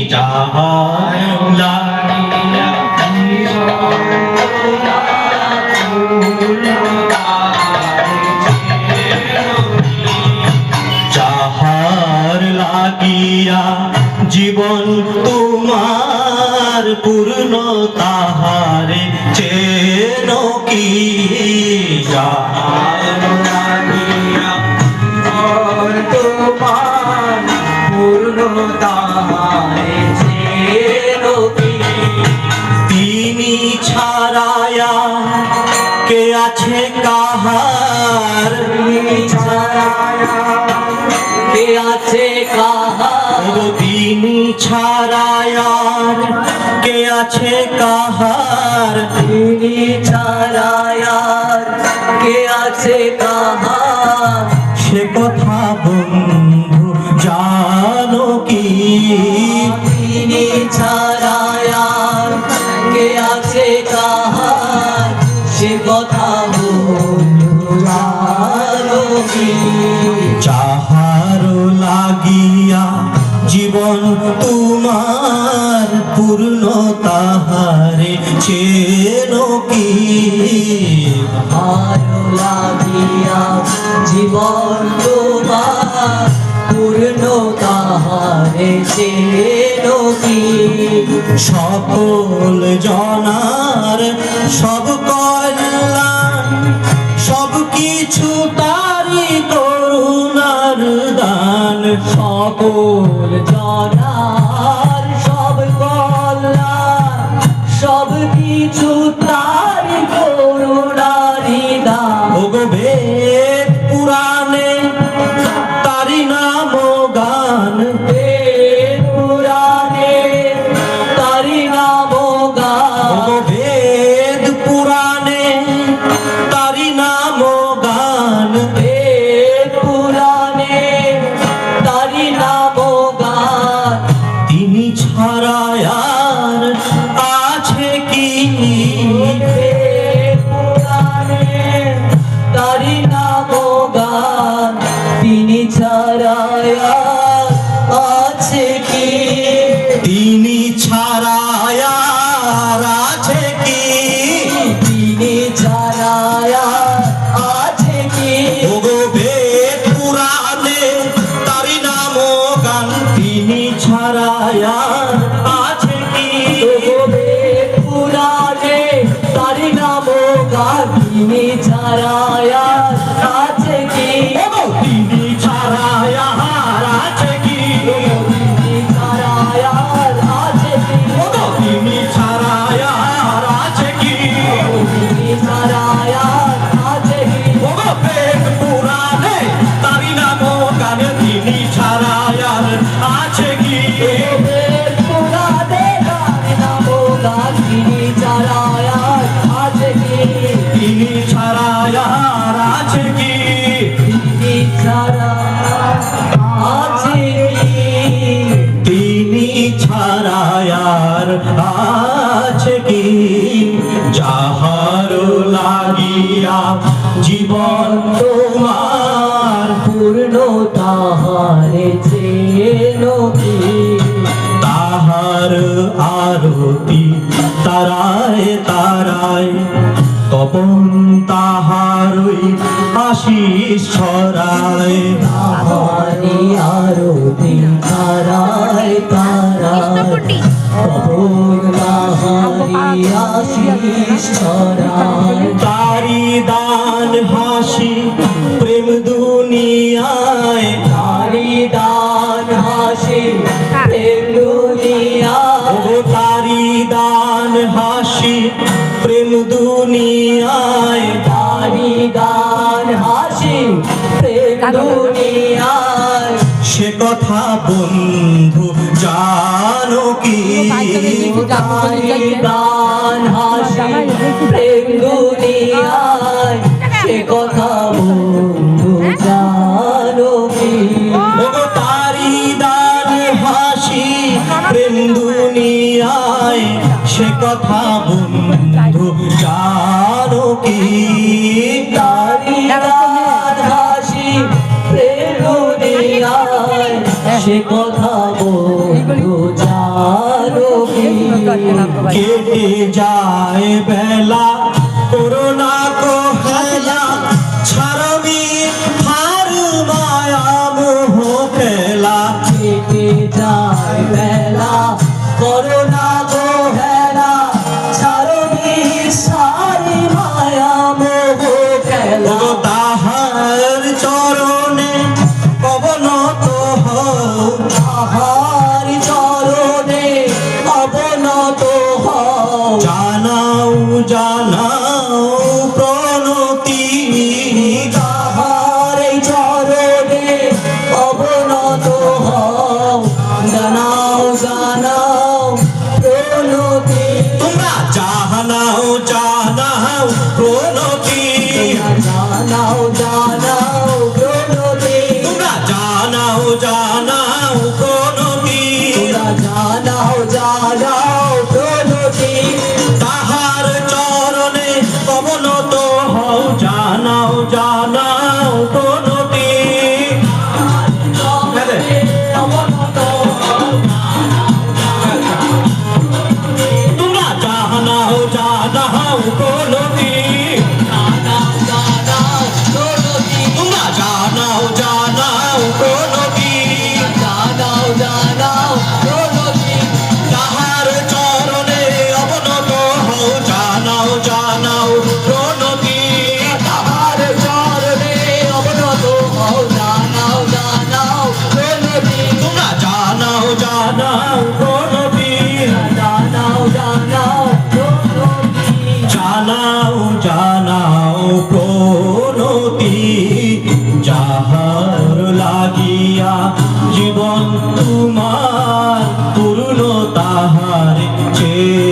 যাহার লাগিয়া যাহার লাগিয়া জীবন তোমার পূর্ণ তাহারে চেন কি যাহার লাগিয়া জীবন তোমার পূর্ণ তাহারে চেন কি তিনি ছাড়ায়া কে আছে কাহার তিনি ছাড়ায়া কে আছে কাহার তিনি ছাড়ায়ার কে আছে কাহার তিনি ছাড়ায়ার কে আছে কাহার সে কথা বন্ধু জানো কি তিনি ছাড়ায়ার কে আছে কাহার সে কথা বন্ধু জানো কি যাহার লাগিয়া জীবন তোমার পূর্ণ তাহারে চেন কি ভালো লাগিয়া জীবন তোমার পূর্ণ তাহারে চেন কি সকল জনার সব কল্যাণ সব কিছু তারি করুণার দান সকল জনার সব কল্যাণ সব কিছু তারি করুণারি দান ওগো বেদ পুরাণে তারি নাম গান বেদ পুরাণে তারি নাম গান ওগো বেদ পুরাণে তারি নাম গান বেদ পুরাণে তারি নাম গান তিনি ছাড়া আর আছে কি বেদ পুরাণে তারি নাম গান তিনি ছাড়া আর আছে কি তিনি ছাড়া আর আছে কি তিনি ছাড়া আর আছে কি ওগো বেদ পুরাণে তারি নাম গান তিনি ছাড়া আর আছে কি ওগো বেদ পুরাণে তারি নাম গান তিনি ছাড়া আর আছে কি ওগো তিনি ছাড়া আর আছে কি তিনি ছাড়া আর আছে কি ওগো তিনি ছাড়া আর আছে কি তিনি ছাড়া আর আছে কি ওগো বেদ পুরাণে তারি নাম গান তিনি ছাড়া আর আছে কি বেদ পুরাণে তারি নাম গান তিনি ছাড়া আর আছে কি তিনি ছাড়া আর আছে কি তিনি ছাড়া আছে কি তিনি ছাড়া আর আছে কি যাহার লাগিয়া জীবন তোমার পূর্ণ তাহারে চেন কি তাহার আরতি তারায় তারায় তপন তাহারই আশিস ছড়ায় তাহারি আরতি তারায় তারায় তপন তাহারি আশিস ছড়ায় তারি দান হাসি প্রেম দুনিয়ায় তারি দান হাসি প্রেম দুনিয়ায় তারি দান হাসি প্রেম দুনিয়ায় তারি দান হাসি প্রেম দুনিয়ায় সে কথা বন্ধু জানো কি তারি দান হাসি প্রেম দুনিয়ায় সে কথা বন্ধু জানো কি ওগো তারি দান হাসি প্রেম দুনিয়ায় সে কথা বন্ধু জানো কি তারি দান হাসি প্রেম দুনিয়ায় সে কথা বন্ধু জানো কেটে যায় বেলা করোনা কো হেলা ছাড়বি হার মায়া মোহ খেলা কেটে যায় বেলা করোনা কো হেলা ছাড়বি সারি মায়া মোহ খেলা তাহার চরণে অবনত হও তাহার চরণে অবনত হও জানাও জানাও প্রণতি তাহার চরণে অবনত হও জানাও জানাও প্রণতি তোমরা জানাও জানাও প্রণতি জানাও জানাও প্রণতি তোমরা জানাও জানাও প্রণতি তোমরা জানাও জানাও প্রণতি তাহার চরণে অবনত হও জানাও জানাও প্রণতি অবনত তোমরা জানাও জানাও প্রণতি তোমরা জানাও জানাও প্রণতি তাহার চরণে অবনত হও জানাও জানাও প্রণতি তাহার চরণে অবনত হও জানাও জানাও প্রণতি তোমরা জানাও জানাও প্রণতি জানাও জানাও প্রণতি জানাও জানাও প্রণতি যাহার লাগিয়া জীবন তোমার পূর্ণ তাহার চেয়ে